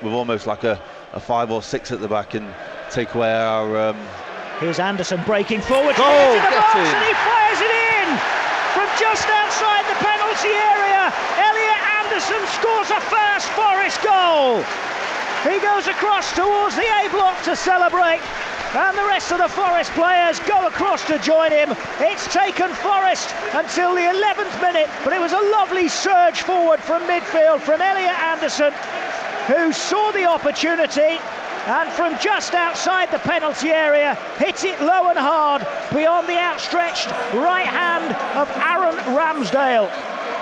with almost like a 5 or 6 at the back and take away our... Here's Anderson breaking forward, goal, into the box, and he fires it in from just outside the penalty area. Elliot Anderson scores a first Forest goal. He goes across towards the A block to celebrate, and the rest of the Forest players go across to join him. It's taken Forest until the 11th minute, but it was a lovely surge forward from midfield from Elliot Anderson, who saw the opportunity and from just outside the penalty area hit it low and hard beyond the outstretched right hand of Aaron Ramsdale.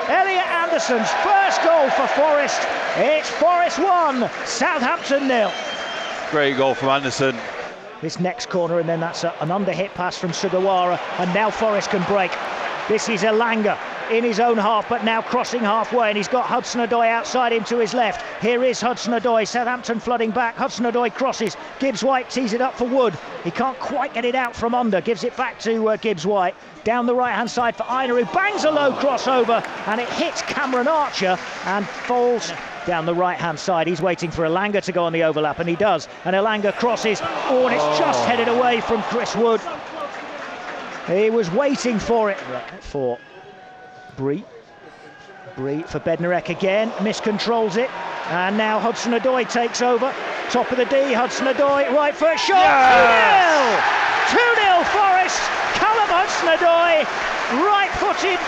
Elliot Anderson's first goal for Forest. It's Forest 1, Southampton 0. Great goal from Anderson. This next corner, and then that's an under-hit pass from Sugawara, and now Forest can break. This is Elanga in his own half, but now crossing halfway, and he's got Hudson-Odoi outside him to his left. Here is Hudson-Odoi, Southampton flooding back. Hudson-Odoi crosses, Gibbs-White tees it up for Wood. He can't quite get it out from under, gives it back to Gibbs-White. Down the right-hand side for Aina, who bangs a low crossover, and it hits Cameron Archer and falls down the right-hand side. He's waiting for Elanga to go on the overlap, and he does. And Elanga crosses, and it's just headed away from Chris Wood. He was waiting for it. For Bree for Bednarek again, miscontrols it, and now Hudson-Odoi takes over. Top of the D, Hudson-Odoi, right foot shot, yes! 2-0 Forest. Callum Hudson-Odoi, right-footed,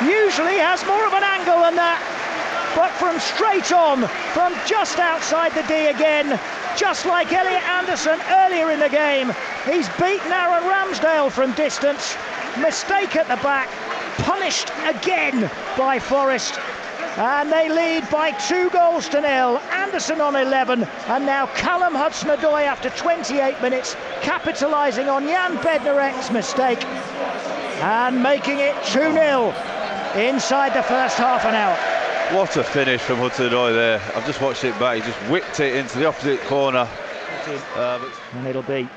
usually has more of an angle than that, but from straight on, from just outside the D again, just like Elliot Anderson earlier in the game, he's beaten Aaron Ramsdale from distance. Mistake at the back, punished again by Forest, and they lead by 2-0. Anderson on 11, and now Callum Hudson-Odoi after 28 minutes capitalising on Jan Bednarek's mistake and making it 2-0 inside the first half an hour. What a finish from Hudson-Odoi there. I've just watched it back, he just whipped it into the opposite corner. And it'll be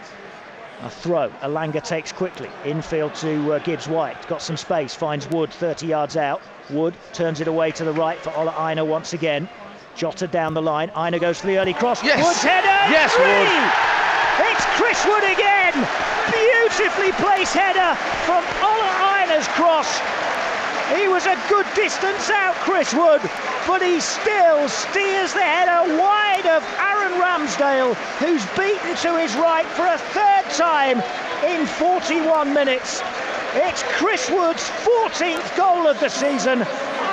a throw. Elanga takes quickly infield to Gibbs-White, got some space, finds Wood 30 yards out. Wood turns it away to the right for Ola Aina once again. Jota down the line, Aina goes for the early cross. Yes. Wood's header, yes, Wood. It's Chris Wood again, beautifully placed header from Ola Aina's cross. He was a good distance out, Chris Wood, but he still steers the header wide of Aaron Ramsdale, who's beaten to his right for a third time in 41 minutes. It's Chris Wood's 14th goal of the season.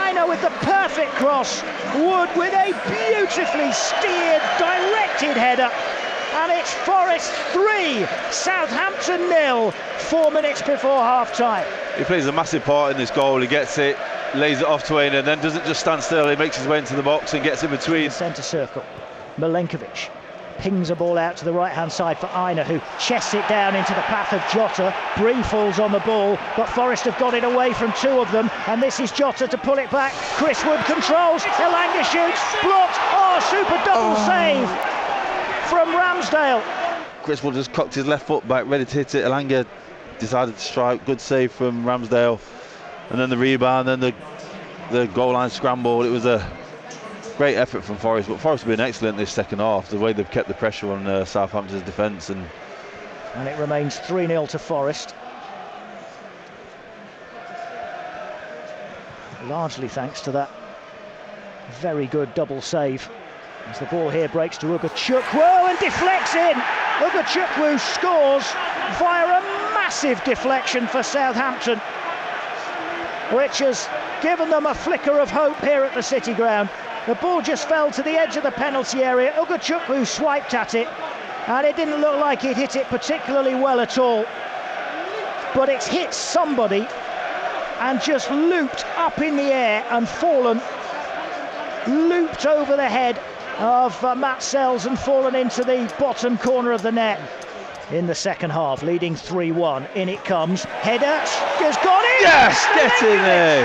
Aina with the perfect cross, Wood with a beautifully steered, directed header. And it's Forest 3, Southampton 0, 4 minutes before half-time. He plays a massive part in this goal. He gets it, lays it off to Aina, and then doesn't just stand still. He makes his way into the box and gets in between. Centre circle, Milenkovic pings a ball out to the right-hand side for Aina, who chests it down into the path of Jota. Bree falls on the ball, but Forest have got it away from 2 of them, and this is Jota to pull it back. Chris Wood controls, Elanga shoots, blocked. Oh, super double save from Ramsdale. Chris Wood just cocked his left foot back, ready to hit it. Elanga decided to strike. Good save from Ramsdale, and then the rebound, and the goal line scramble. It was a great effort from Forest, but Forest have been excellent this second half, the way they've kept the pressure on Southampton's defence, and it remains 3-0 to Forest, largely thanks to that very good double save. As the ball here breaks to Ugochukwu and deflects in. Ugochukwu scores via a massive deflection for Southampton, which has given them a flicker of hope here at the City Ground. The ball just fell to the edge of the penalty area. Ugochukwu swiped at it, and it didn't look like it hit it particularly well at all. But it's hit somebody and just looped up in the air and fallen, looped over the head of Matt Sells and fallen into the bottom corner of the net in the second half, leading 3-1. In it comes, header has gone in! Yes, get in there!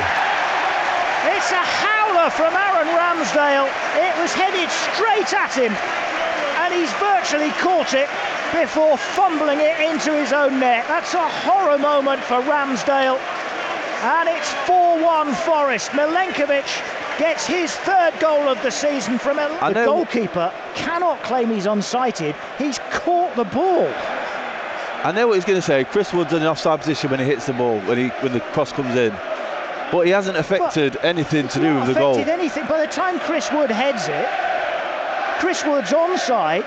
It's a howler from Aaron Ramsdale. It was headed straight at him, and he's virtually caught it before fumbling it into his own net. That's a horror moment for Ramsdale, and it's 4-1 Forest. Milenkovic gets his third goal of the season from the goalkeeper. Cannot claim he's unsighted. He's caught the ball. I know what he's going to say. Chris Wood's in an offside position when he hits the ball, when the cross comes in. But he hasn't affected anything to do with the goal. Anything. By the time Chris Wood heads it, Chris Wood's onside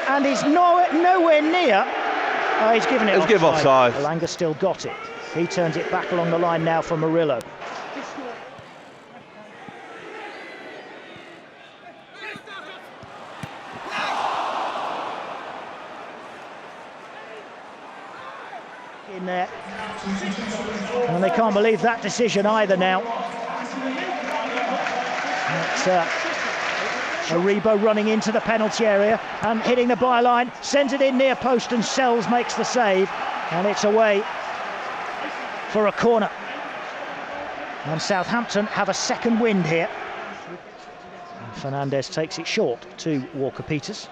and he's nowhere near. Oh, he's given it offside. Give offside. Elanga still got it. He turns it back along the line now for Murillo. In there, and they can't believe that decision either now. Aribo running into the penalty area and hitting the byline, sends it in near post, and Sells makes the save, and it's away for a corner. And Southampton have a second wind here. And Fernandez takes it short to Walker-Peters.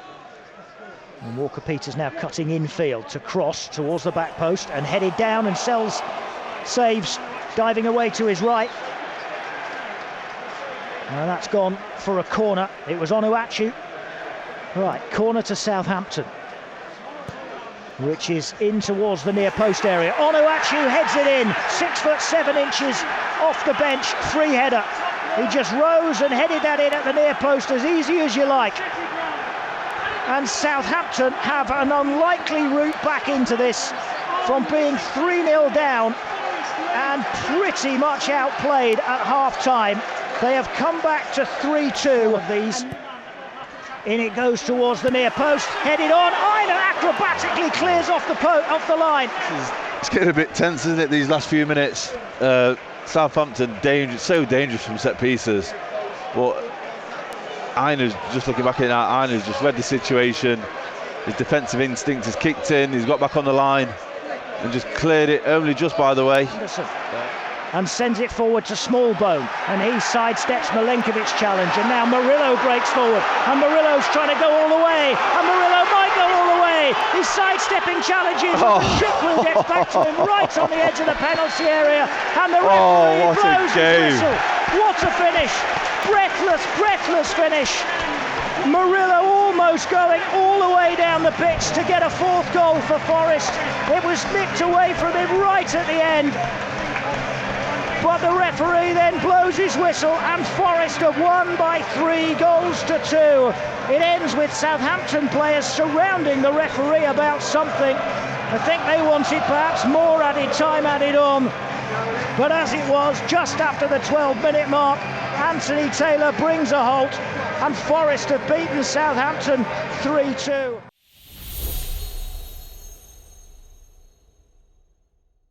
And Walker-Peters now cutting infield to cross towards the back post and headed down, and Sells saves, diving away to his right. And that's gone for a corner. It was Ugochukwu. Right, corner to Southampton, which is in towards the near post area. Ugochukwu heads it in, 6'7" off the bench, free header. He just rose and headed that in at the near post as easy as you like. And Southampton have an unlikely route back into this from being 3-0 down and pretty much outplayed at half-time. They have come back to 3-2 of these. In it goes towards the near post, headed on. Aina acrobatically clears off the line. It's getting a bit tense, isn't it, these last few minutes? Southampton so dangerous from set pieces. But Aina's just looking back at that. Aina's just read the situation. His defensive instinct has kicked in. He's got back on the line and just cleared it only just by the way. Anderson. And sends it forward to Smallbone, and he sidesteps Milenkovic's challenge, and now Murillo breaks forward, and Murillo's trying to go all the way, and Murillo might go all the way. He's sidestepping challenges, and Ugochukwu gets back to him right on the edge of the penalty area, and the referee blows his whistle. What a finish! Breathless finish. Murillo almost going all the way down the pitch to get a fourth goal for Forest. It was nipped away from him right at the end. But the referee then blows his whistle, and Forest have won by 3-2. It ends with Southampton players surrounding the referee about something. I think they wanted perhaps more added time added on. But as it was, just after the 12-minute mark, Anthony Taylor brings a halt, and Forest have beaten Southampton 3-2.